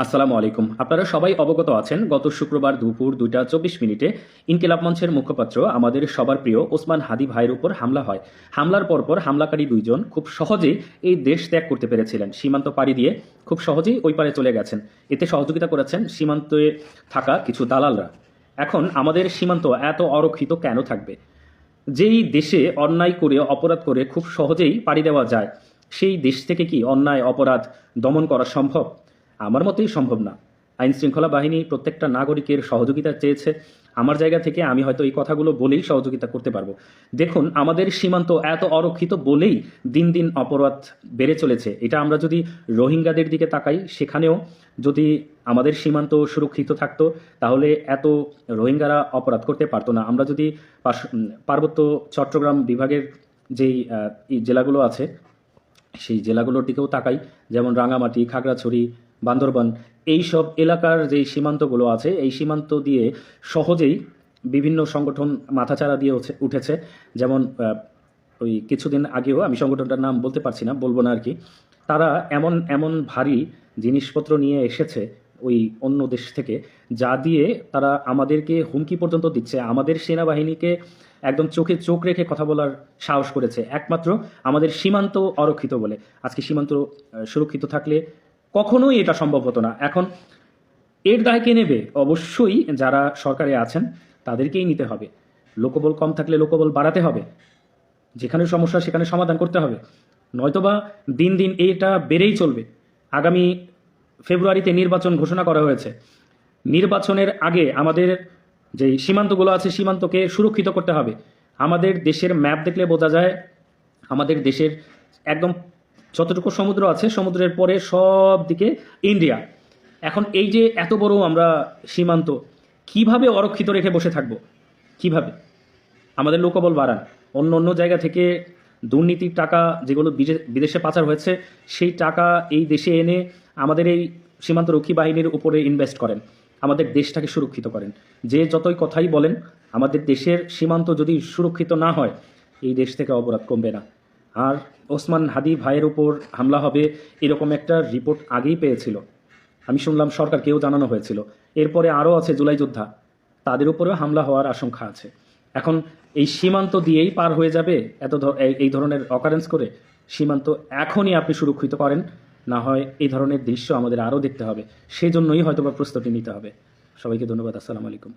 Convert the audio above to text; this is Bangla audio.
আসসালামু আলাইকুম। আপনারা সবাই অবগত আছেন, গত শুক্রবার দুপুর 2টা 24 মিনিটে ইনকিলাব মঞ্চের মুখপাত্র আমাদের সবার প্রিয় ওসমান হাদি ভাইয়ের উপর হামলা হয়। হামলার পরপর হামলাকারী দুইজন খুব সহজেই এই দেশ ত্যাগ করতে পেরেছিলেন। সীমান্ত পাড়ি দিয়ে খুব সহজেই ওই পারে চলে গেছেন। এতে সহযোগিতা করেছেন সীমান্তে থাকা কিছু দালালরা। এখন আমাদের সীমান্ত এত অরক্ষিত কেন থাকবে? যেই দেশে অন্যায় করে অপরাধ করে খুব সহজেই পাড়ি দেওয়া যায়, সেই দেশ থেকে কি অন্যায় অপরাধ দমন করা সম্ভব? আমার মতেই সম্ভব না। আইন শৃঙ্খলা বাহিনী প্রত্যেকটা নাগরিকের সহযোগিতা চেয়েছে। আমার জায়গা থেকে আমি হয়তো এই কথাগুলো বলেই সহযোগিতা করতে পারবো। দেখুন, আমাদের সীমান্ত এত অরক্ষিত বলেই দিন দিন অপরাধ বেড়ে চলেছে। এটা আমরা যদি রোহিঙ্গাদের দিকে তাকাই, সেখানেও যদি আমাদের সীমান্ত সুরক্ষিত থাকতো তাহলে এত রোহিঙ্গারা অপরাধ করতে পারতো না। আমরা যদি পার্বত্য চট্টগ্রাম বিভাগের যেই জেলাগুলো আছে সেই জেলাগুলোর দিকেও তাকাই, যেমন রাঙামাটি, খাগড়াছড়ি, বান্দরবান, এই সব এলাকার যেই সীমান্তগুলো আছে এই সীমান্ত দিয়ে সহজেই বিভিন্ন সংগঠন মাথাচাড়া দিয়ে উঠেছে। যেমন ওই কিছুদিন আগেও, আমি সংগঠনটার নাম বলতে পারছি না, বলবো না আর কি, তারা এমন এমন ভারী জিনিসপত্র নিয়ে এসেছে ওই অন্য দেশ থেকে, যা দিয়ে তারা আমাদেরকে হুমকি পর্যন্ত দিচ্ছে। আমাদের সেনাবাহিনীকে একদম চোখে চোখ রেখে কথা বলার সাহস করেছে, একমাত্র আমাদের সীমান্ত অরক্ষিত বলে। আজকে সীমান্ত সুরক্ষিত থাকলে কখনোই এটা সম্ভব হতো না। এখন এর দায় কে নেবে? অবশ্যই যারা সরকারে আছেন তাদেরকেই নিতে হবে। লোকবল কম থাকলে লোকবল বাড়াতে হবে, যেখানে সমস্যা সেখানে সমাধান করতে হবে, নয়তোবা দিন দিন এটা বেড়েই চলবে। আগামী ফেব্রুয়ারিতে নির্বাচন ঘোষণা করা হয়েছে। নির্বাচনের আগে আমাদের যে সীমান্তগুলো আছে সীমান্তকে সুরক্ষিত করতে হবে। আমাদের দেশের ম্যাপ দেখলে বোঝা যায় আমাদের দেশের একদম যতটুকু সমুদ্র আছে সমুদ্রের পরে সব দিকে ইন্ডিয়া। এখন এই যে এত বড় আমরা সীমান্ত কিভাবে অরক্ষিত রেখে বসে থাকবো? কিভাবে? আমাদের লোকবল বাড়ান, অন্য অন্য জায়গা থেকে দুর্নীতির টাকা যেগুলো বিদেশে পাচার হয়েছে সেই টাকা এই দেশে এনে আমাদের এই সীমান্তরক্ষী বাহিনীর উপরে ইনভেস্ট করেন, আমাদের দেশটাকে সুরক্ষিত করেন। যে যতই কথাই বলেন, আমাদের দেশের সীমান্ত যদি সুরক্ষিত না হয় এই দেশ থেকে অপরাধ কমবে না। আর ওসমান হাদি ভাইয়ের উপর হামলা হবে এরকম একটা রিপোর্ট আগেই পেয়েছিল, আমি শুনলাম সরকারকেও জানানো হয়েছিল। এরপরে আরও আছে জুলাই যোদ্ধা, তাদের উপরেও হামলা হওয়ার আশঙ্কা আছে। এখন এই সীমান্ত দিয়েই পার হয়ে যাবে এই ধরনের অকারেন্স করে? সীমান্ত এখনই আপনি সুরক্ষিত করেন, না হয় এই ধরনের দৃশ্য আমাদের আরও দেখতে হবে। সেজন্যই হয়তোবা প্রস্তুতি নিতে হবে। সবাইকে ধন্যবাদ। আসসালামু আলাইকুম।